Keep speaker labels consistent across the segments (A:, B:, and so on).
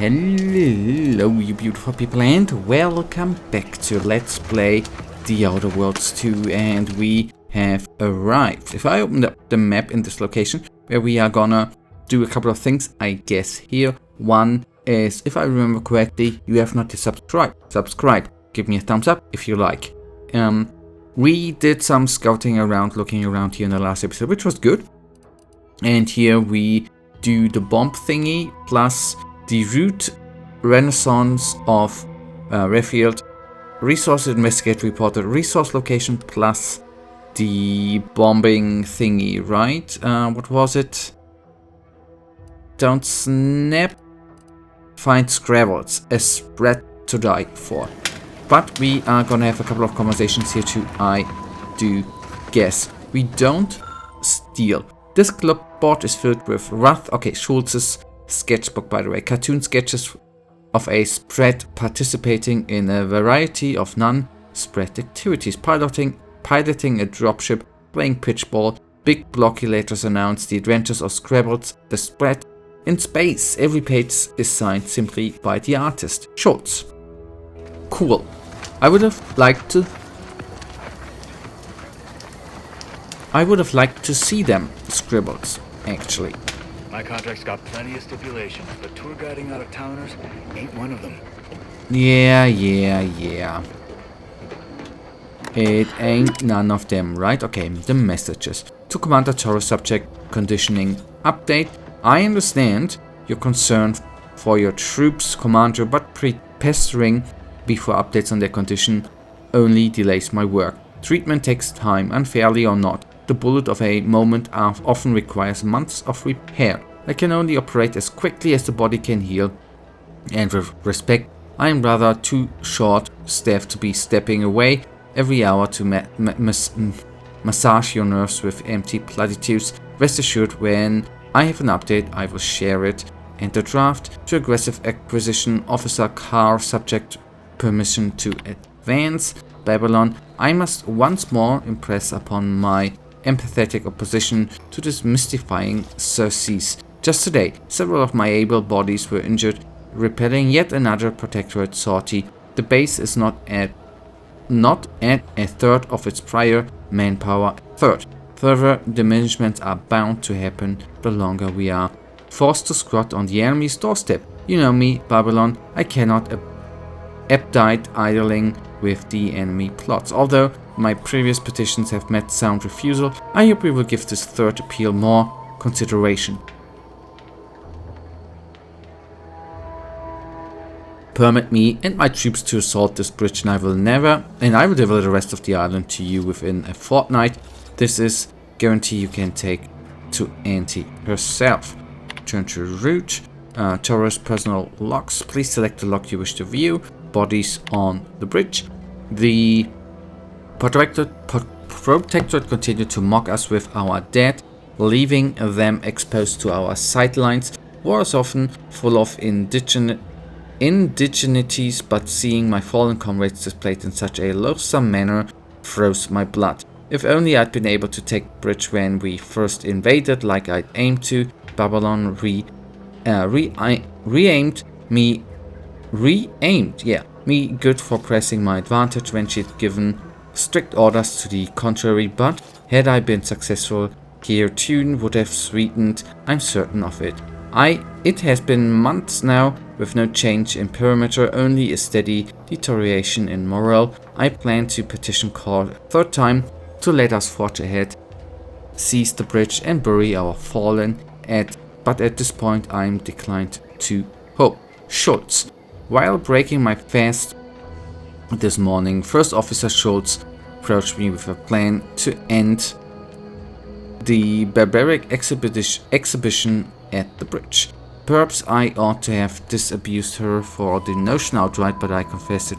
A: Hello, you beautiful people, and welcome back to Let's Play The Outer Worlds 2, and we have arrived. If I open up the map in this location, where we are gonna do a couple of things, I guess here. One is, if I remember correctly, you have not yet subscribed. Give me a thumbs up if you like. We did some scouting around, looking around here in the last episode, which was good. And here we do the bomb thingy, plus the root renaissance of Redfield, resource investigate reported, resource location, plus the bombing thingy, right? What was it? Don't snap. Find Scrabbles, a spread to die for. But we are gonna have a couple of conversations here too, I do guess. We don't steal. This clipboard is filled with Schultz's sketchbook, by the way. Cartoon sketches of a spread participating in a variety of non-spread activities. Piloting a dropship, playing pitchball. Big blocky letters announce the adventures of Scrabbles, the spread in space. Every page is signed simply by the artist, Schultz. Cool. I would have liked to see them scribbles, actually.
B: My contract's got plenty of stipulations, but tour guiding out of towners ain't one of them.
A: Yeah. It ain't none of them, right? Okay, the messages. To Commander Toro, subject conditioning update. I understand your concern for your troops, Commander, but pestering before updates on their condition only delays my work. Treatment takes time, unfairly or not. The bullet of a moment often requires months of repair. I can only operate as quickly as the body can heal. And with respect, I am rather too short-staffed to be stepping away every hour to massage your nerves with empty platitudes. Rest assured, when I have an update, I will share it. Enter draft to aggressive acquisition officer car, subject permission to advance. Babylon, I must once more impress upon my empathetic opposition to this mystifying Circes. Just today, several of my able bodies were injured, repelling yet another protectorate sortie. The base is not at a third of its prior manpower. Further diminishments are bound to happen the longer we are forced to squat on the enemy's doorstep. You know me, Babylon, I cannot abdicate idling with the enemy plots. Although my previous petitions have met sound refusal, I hope we will give this third appeal more consideration. Permit me and my troops to assault this bridge, and I will deliver the rest of the island to you within a fortnight. This is guarantee you can take to Auntie herself. Turn to route. Toro's personal logs. Please select the log you wish to view. Bodies on the bridge. The Protectorate continued to mock us with our dead, leaving them exposed to our sightlines. War is often full of indigenities, but seeing my fallen comrades displayed in such a loathsome manner froze my blood. If only I'd been able to take the bridge when we first invaded, like I'd aimed to. Babylon re-aimed me good for pressing my advantage when she'd given strict orders to the contrary, but had I been successful, her tune would have sweetened, I'm certain of it. It has been months now, with no change in perimeter, only a steady deterioration in morale. I plan to petition court a third time to let us forge ahead, seize the bridge and bury our fallen, but at this point I am declined to hope. Schultz. While breaking my fast this morning, First Officer Schultz approached me with a plan to end the barbaric exhibition at the bridge. Perhaps I ought to have disabused her for the notion outright, but I confess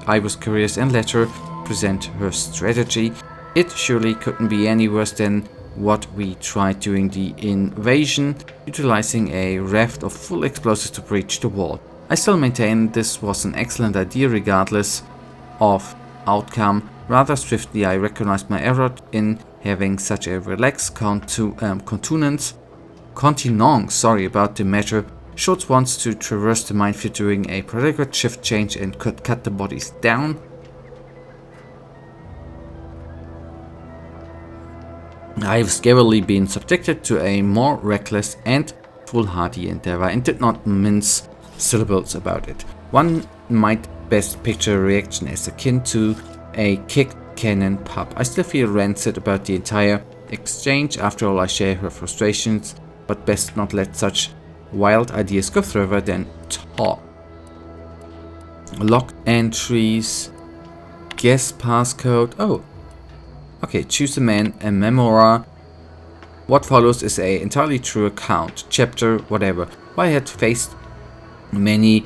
A: I was curious and let her present her strategy. It surely couldn't be any worse than what we tried during the invasion, utilizing a raft of full explosives to breach the wall. I still maintain this was an excellent idea regardless of outcome. Rather swiftly I recognized my error in having such a relaxed continence about the matter Schultz wants to traverse the minefield during a particular shift change and could cut the bodies down. I have scarcely been subjected to a more reckless and foolhardy endeavor and did not mince syllables about it. One might best picture a reaction as akin to a kicked cannon pop. I still feel rancid about the entire exchange. After all, I share her frustrations, but best not let such wild ideas go further than talk. Locked entries, guess passcode. Oh, okay, choose a man, a memoir. What follows is a entirely true account, chapter, whatever. I had faced many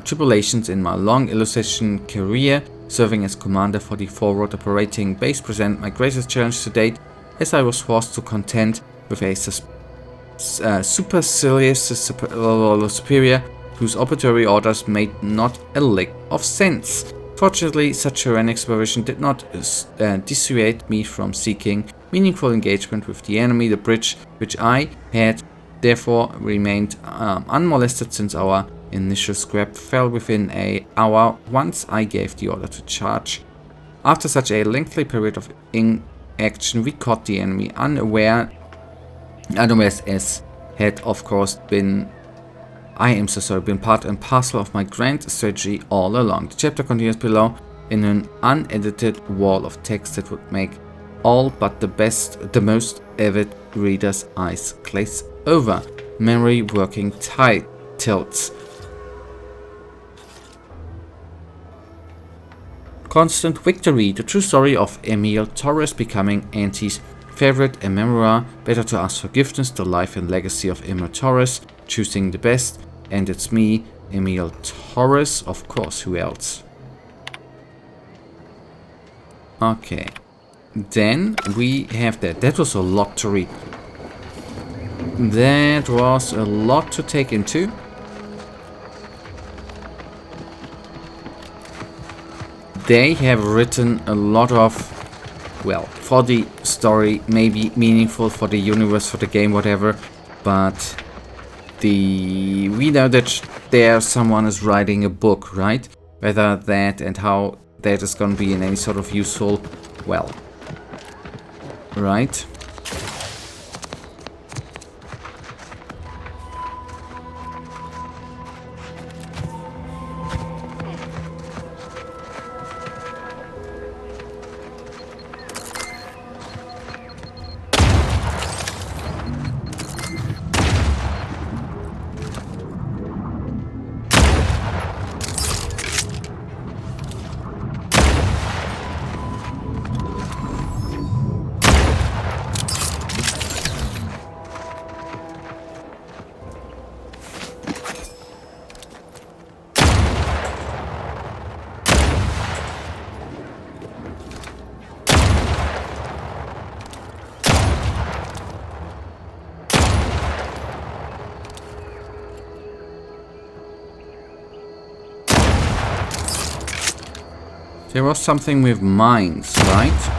A: tribulations in my long illustration career. Serving as commander for the forward operating base present my greatest challenge to date, as I was forced to contend with a supercilious superior whose arbitrary orders made not a lick of sense. Fortunately, such tyrannic supervision did not dissuade me from seeking meaningful engagement with the enemy. The bridge, which I had therefore remained unmolested since our initial scrap, fell within an hour once I gave the order to charge. After such a lengthy period of inaction, we caught the enemy unawares, as had of course been, I am so sorry, been part and parcel of my grand strategy all along. The chapter continues below in an unedited wall of text that would make all but the most avid reader's eyes glaze over. Memory working tilts. Constant Victory, the true story of Emil Torres becoming Auntie's favorite, a memoir. Better to ask forgiveness, the life and legacy of Emil Torres, choosing the best. And it's me, Emil Torres, of course, who else? Okay, then we have that. That was a lot to read. That was a lot to take into. They have written a lot of, well, for the story, maybe meaningful for the universe, for the game, whatever, but we know that there someone is writing a book, right? Whether that and how that is going to be in any sort of useful, well, right? There was something with mines, right?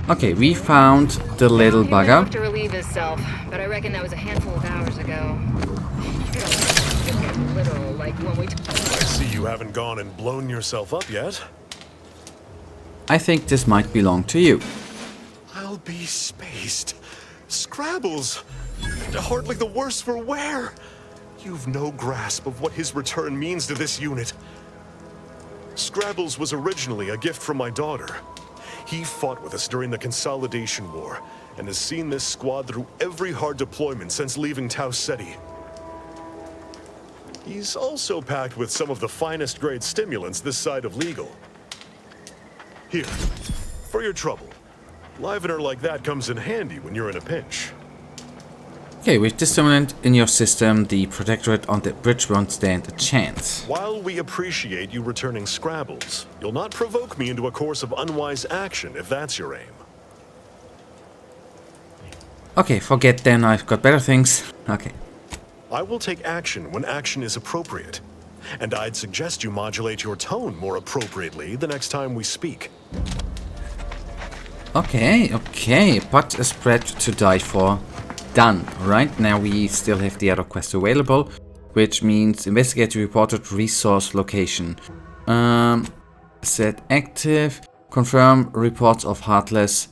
A: Okay, we found the little bugger.
C: To relieve himself, but I reckon that was a handful of hours ago. Literal, like when we.
D: I see you haven't gone and blown yourself up yet.
A: I think this might belong to you.
D: I'll be spaced. Scrabbles. Hardly the worse for wear. You've no grasp of what his return means to this unit. Scrabbles was originally a gift from my daughter. He fought with us during the Consolidation War, and has seen this squad through every hard deployment since leaving Tau Ceti. He's also packed with some of the finest grade stimulants this side of legal. Here, for your trouble. Livener like that comes in handy when you're in a pinch.
A: Okay, with this stimulant in your system, the Protectorate on the bridge won't stand a chance.
D: While we appreciate you returning Scrabbles, you'll not provoke me into a course of unwise action if that's your aim.
A: Okay, forget then, I've got better things. Okay.
D: I will take action when action is appropriate. And I'd suggest you modulate your tone more appropriately the next time we speak.
A: Okay, but a spread to die for. Done. Right now we still have the other quest available, which means investigate the reported resource location. Set active. Confirm reports of Heartless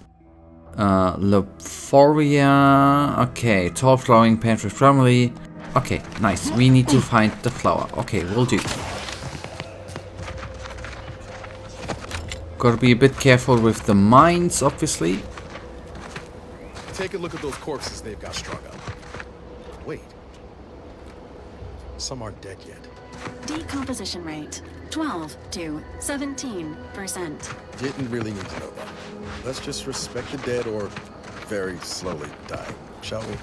A: Laphoria. Okay, tall flowering plant with primary. Okay, nice. We need to find the flower. Okay, will do. Gotta be a bit careful with the mines, obviously.
E: Take a look at those corpses they've got strung up. Wait. Some aren't dead yet.
F: Decomposition rate 12 to 17%.
E: Didn't really need to know that. Let's just respect the dead or very slowly die, shall we?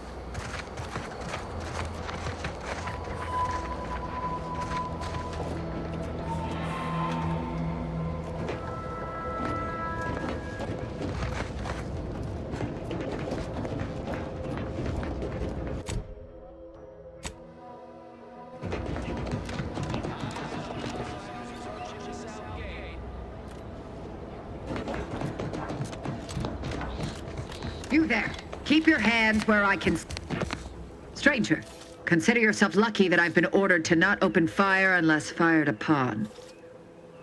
G: You there. Keep your hands where I can... Stranger, consider yourself lucky that I've been ordered to not open fire unless fired upon.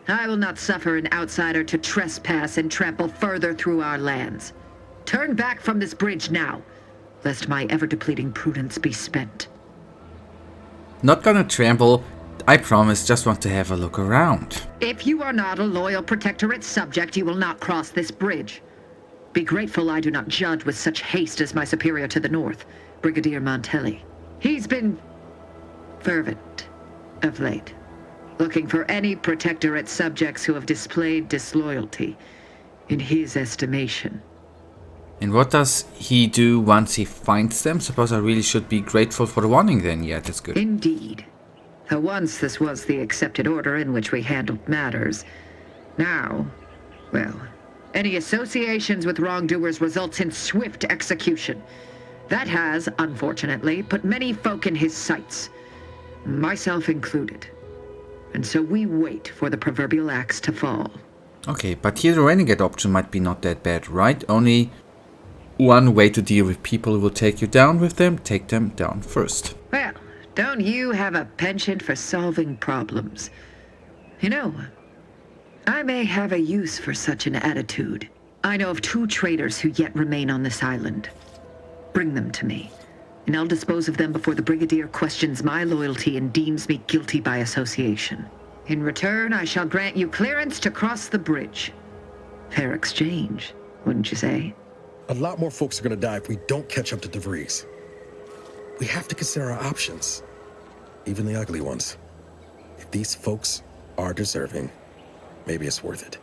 G: I will not suffer an outsider to trespass and trample further through our lands. Turn back from this bridge now, lest my ever-depleting prudence be spent.
A: Not gonna trample. I promise, just want to have a look around.
G: If you are not a loyal Protectorate subject, you will not cross this bridge. Be grateful I do not judge with such haste as my superior to the north, Brigadier Montelli. He's been fervent of late, looking for any Protectorate subjects who have displayed disloyalty in his estimation.
A: And what does he do once he finds them? Suppose I really should be grateful for the warning then. Yeah, that's good.
G: Indeed. Though once this was the accepted order in which we handled matters. Now, well... any associations with wrongdoers results in swift execution. That has, unfortunately, put many folk in his sights, myself included. And so we wait for the proverbial axe to fall.
A: Okay, but here the renegade option might be not that bad, right? Only one way to deal with people who will take you down with them, take them down first.
G: Well, don't you have a penchant for solving problems? You know, I may have a use for such an attitude. I know of 2 traitors who yet remain on this island. Bring them to me, and I'll dispose of them before the Brigadier questions my loyalty and deems me guilty by association. In return, I shall grant you clearance to cross the bridge. Fair exchange, wouldn't you say?
E: A lot more folks are gonna die if we don't catch up to DeVries. We have to consider our options, even the ugly ones. If these folks are deserving, maybe it's worth it.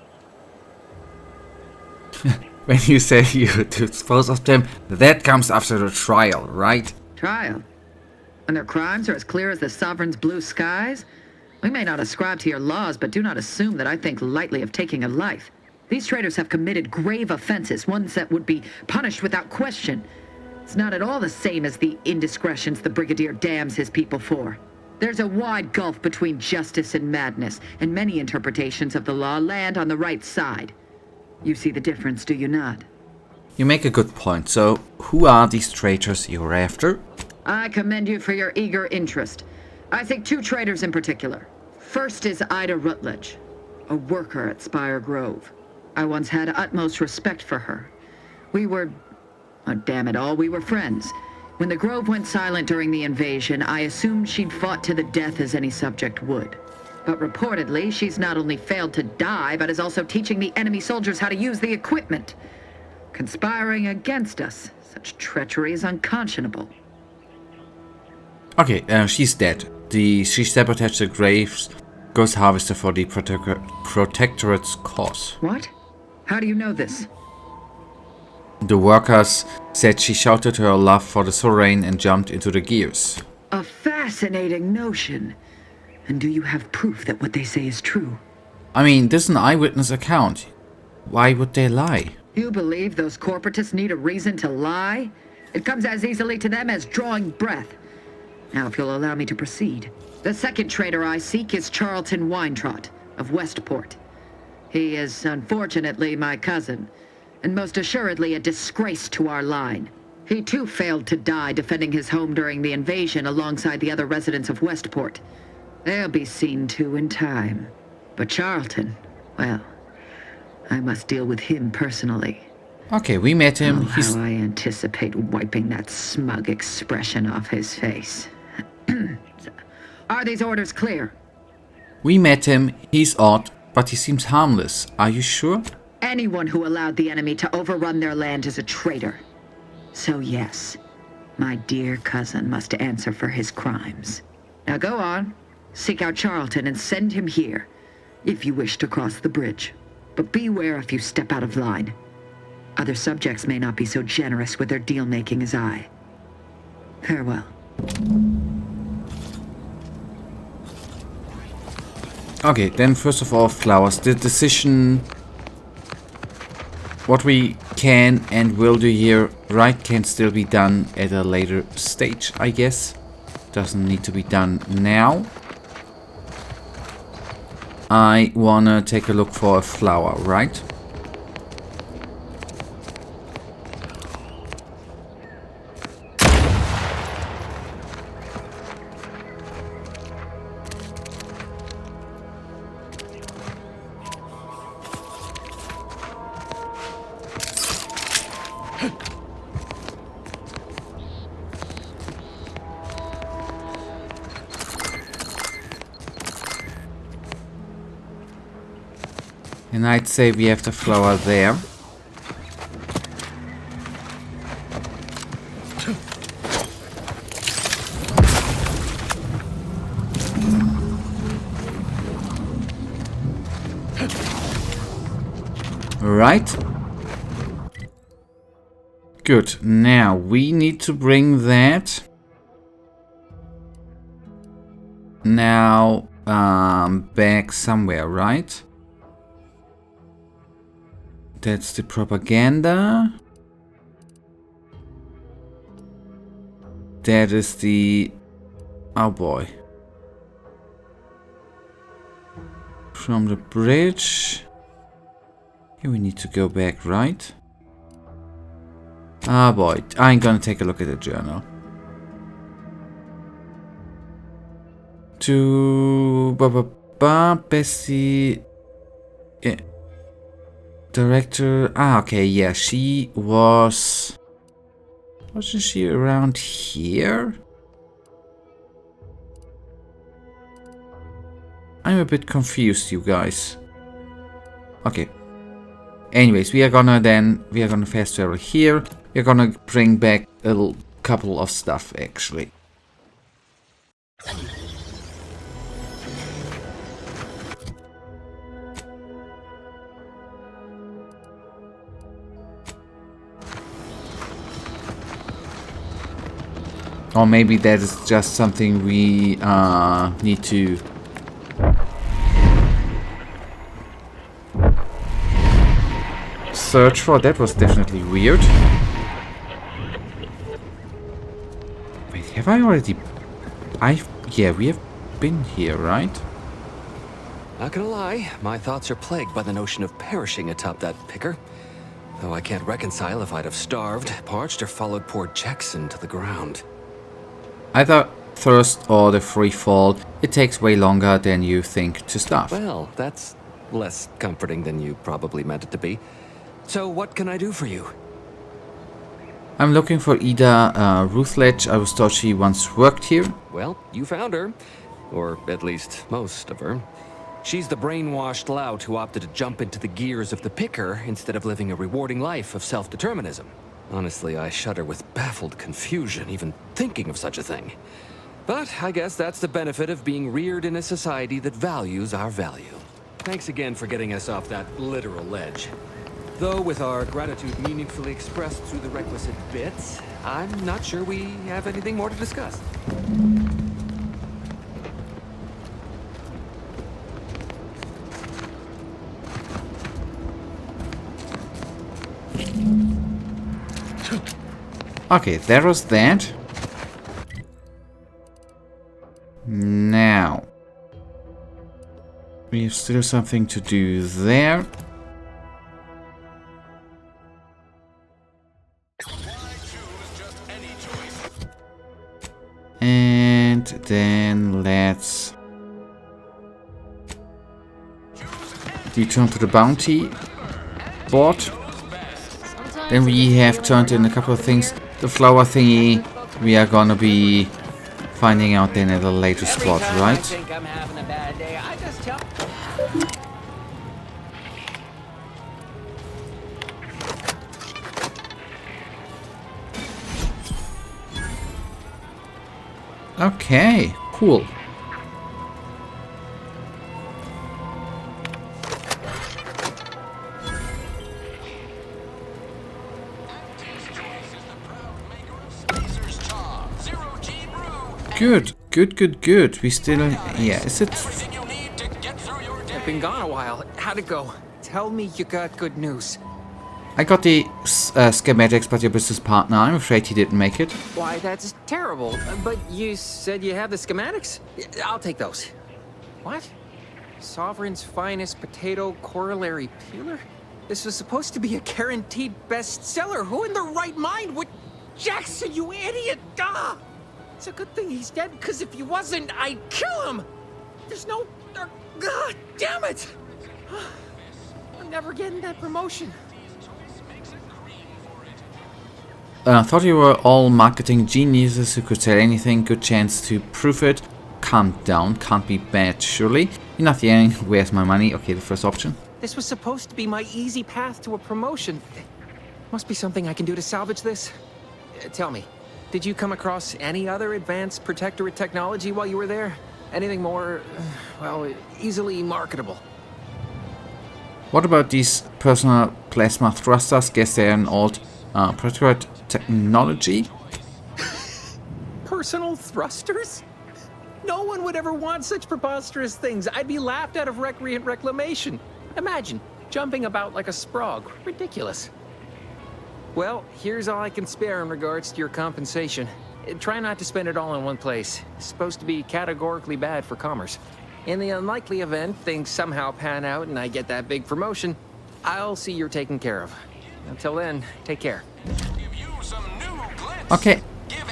A: When you say you dispose of them, that comes after the trial, right?
G: Trial? And their crimes are as clear as the Sovereign's blue skies? We may not ascribe to your laws, but do not assume that I think lightly of taking a life. These traitors have committed grave offenses, ones that would be punished without question. It's not at all the same as the indiscretions the Brigadier damns his people for. There's a wide gulf between justice and madness, and many interpretations of the law land on the right side. You see the difference, do you not?
A: You make a good point. So, who are these traitors you're after?
G: I commend you for your eager interest. I think 2 traitors in particular. First is Ida Rutledge, a worker at Spire Grove. I once had utmost respect for her. We were... oh, damn it all, we were friends. When the Grove went silent during the invasion, I assumed she'd fought to the death as any subject would. But reportedly, she's not only failed to die, but is also teaching the enemy soldiers how to use the equipment. Conspiring against us. Such treachery is unconscionable.
A: Okay, she's dead. She sabotaged the Graves Ghost Harvester for the Protectorate's cause.
G: What? How do you know this?
A: The workers said she shouted her love for the Sovereign and jumped into the gears.
G: A fascinating notion. And do you have proof that what they say is true?
A: I mean, this is an eyewitness account. Why would they lie?
G: You believe those corporatists need a reason to lie? It comes as easily to them as drawing breath. Now, if you'll allow me to proceed. The second traitor I seek is Charlton Weintraut of Westport. He is, unfortunately, my cousin, and most assuredly a disgrace to our line. He too failed to die defending his home during the invasion alongside the other residents of Westport. They'll be seen to in time. But Charlton, well, I must deal with him personally.
A: Okay, we met him.
G: Oh, how I anticipate wiping that smug expression off his face. Are these orders clear?
A: We met him. He's odd, but he seems harmless. Are you sure?
G: Anyone who allowed the enemy to overrun their land is a traitor. So yes, my dear cousin must answer for his crimes. Now go on, seek out Charlton and send him here, if you wish to cross the bridge. But beware if you step out of line. Other subjects may not be so generous with their deal-making as I. Farewell.
A: Okay, then first of all, flowers. The decision... What we can and will do here, right, can still be done at a later stage, I guess. Doesn't need to be done now. I wanna take a look for a flower, right? And I'd say we have the flower there. Right. Good. Now we need to bring that. Now back somewhere, right? That's the propaganda. That is the... Oh boy. From the bridge. Here we need to go back, right? Ah boy, I'm gonna take a look at the journal. To... Bessie... Yeah. Director... Ah, okay, yeah, she was... Wasn't she around here? I'm a bit confused, you guys. Okay. Anyways, we are gonna fast travel here. We're gonna bring back a couple of stuff, actually. Or maybe that is just something we need to... search for. That was definitely weird. Wait, have I already... Yeah, we have been here, right?
H: Not gonna lie, my thoughts are plagued by the notion of perishing atop that picker. Though I can't reconcile if I'd have starved, parched, or followed poor Jackson to the ground.
A: Either thirst or the free fall. It takes way longer than you think to starve.
H: Well, that's less comforting than you probably meant it to be. So what can I do for you?
A: I'm looking for Ida Rutledge. I was told she once worked here.
H: Well, you found her. Or at least most of her. She's the brainwashed lout who opted to jump into the gears of the picker instead of living a rewarding life of self-determinism. Honestly, I shudder with baffled confusion even thinking of such a thing. But I guess that's the benefit of being reared in a society that values our value. Thanks again for getting us off that literal ledge. Though with our gratitude meaningfully expressed through the requisite bits, I'm not sure we have anything more to discuss.
A: Okay, there was that. Now, we have still something to do there. And then let's return to the bounty board. Then we have turned in a couple of things. The flower thingy, we are gonna be finding out then at a later spot, right? Okay, cool. Good. We still... Yeah, is it...
I: I've been gone a while. How'd it go? Tell me you got good news.
A: I got the schematics, but your business partner, I'm afraid he didn't make it.
I: Why, that's terrible. But you said you have the schematics? I'll take those. What? Sovereign's finest potato corollary peeler? This was supposed to be a guaranteed bestseller. Who in their right mind would... Jackson, you idiot! Ah! It's a good thing he's dead, because if he wasn't, I'd kill him! There's no... God damn it! I'm never getting that promotion.
A: Thought you were all marketing geniuses who could sell anything. Good chance to prove it. Calm down. Can't be bad, surely. You're not yelling. Where's my money? Okay, the first option.
I: This was supposed to be my easy path to a promotion. Must be something I can do to salvage this. Tell me, did you come across any other advanced protectorate technology while you were there? Anything more, well, easily marketable?
A: What about these personal plasma thrusters? Guess they're an old protectorate technology?
I: Personal thrusters? No one would ever want such preposterous things. I'd be laughed out of recreant reclamation. Imagine, jumping about like a sprog. Ridiculous. Well, here's all I can spare in regards to your compensation. Try not to spend it all in one place. It's supposed to be categorically bad for commerce. In the unlikely event things somehow pan out and I get that big promotion, I'll see you're taken care of. Until then, take care.
A: Okay,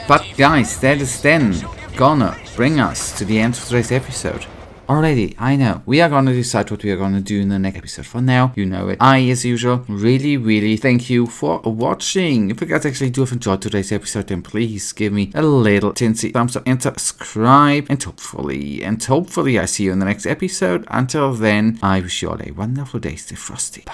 A: but guys, that is then gonna bring us to the end of today's episode. Already, I know, we are gonna decide what we are gonna do in the next episode. For now, you know it. I, as usual, really thank you for watching. If you guys actually do have enjoyed today's episode, then please give me a little tinsy thumbs up and subscribe. And hopefully I see you in the next episode. Until then, I wish you all a wonderful day. Stay frosty. Bye.